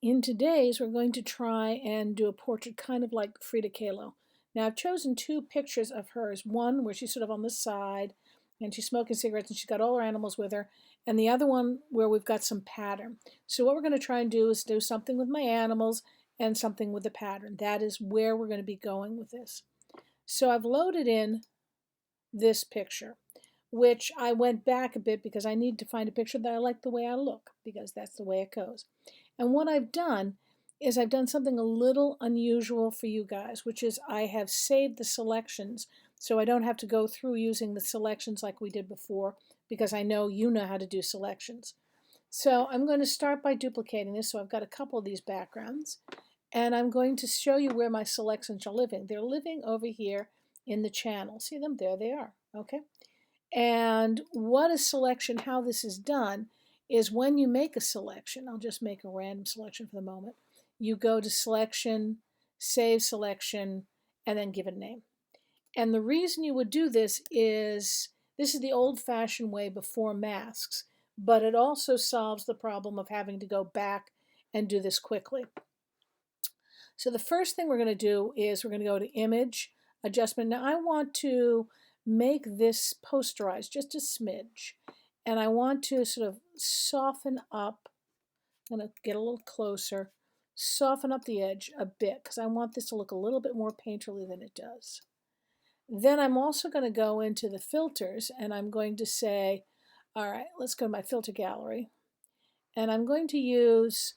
In today's, we're going to try and do a portrait kind of like Frida Kahlo. Now, I've chosen two pictures of hers. One where she's sort of on the side and she's smoking cigarettes and she's got all her animals with her, and the other one where we've got some pattern. So what we're going to try and do is do something with my animals and something with the pattern. That is where we're going to be going with this. So I've loaded in this picture, which I went back a bit because I need to find a picture that I like the way I look, because that's the way it goes. And what I've done is I've done something a little unusual for you guys, which is I have saved the selections so I don't have to go through using the selections like we did before, because I know you know how to do selections. So I'm going to start by duplicating this. So I've got a couple of these backgrounds, and I'm going to show you where my selections are living. They're living over here in the channel. See them? There they are. Okay. And what a selection, how this is done, is when you make a selection, I'll just make a random selection for the moment, you go to selection, save selection, and then give it a name. And the reason you would do this is the old-fashioned way before masks, but it also solves the problem of having to go back and do this quickly. So the first thing we're going to do is we're going to go to Image, Adjustment. Now I want to make this posterized just a smidge, and I want to sort of soften up. I'm going to get a little closer, soften up the edge a bit because I want this to look a little bit more painterly than it does. Then I'm also going to go into the filters, and I'm going to say, all right, let's go to my filter gallery, and I'm going to use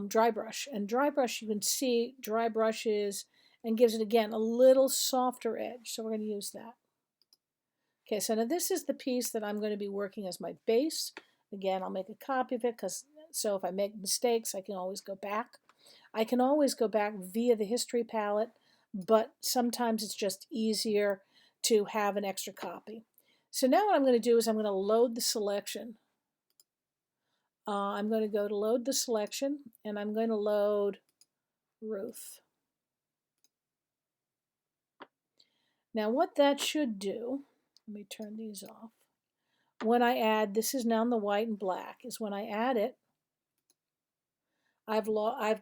dry brush. And dry brush, you can see dry brushes and gives it, again, a little softer edge. So we're going to use that. Okay, so now this is the piece that I'm going to be working as my base. Again, I'll make a copy of it, so if I make mistakes, I can always go back. I can always go back via the history palette, but sometimes it's just easier to have an extra copy. So now what I'm going to do is I'm going to load the selection. I'm going to go to load the selection, and I'm going to load Ruth. Now what that should do, let me turn these off. When I add, this is now in the white and black, is when I add it, I've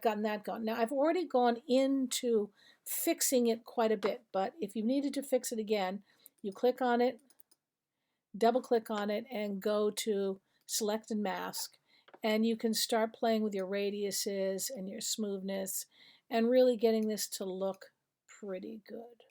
gotten that gone. Now I've already gone into fixing it quite a bit, but if you needed to fix it again, you click on it, double click on it, and go to Select and Mask, and you can start playing with your radiuses and your smoothness and really getting this to look pretty good.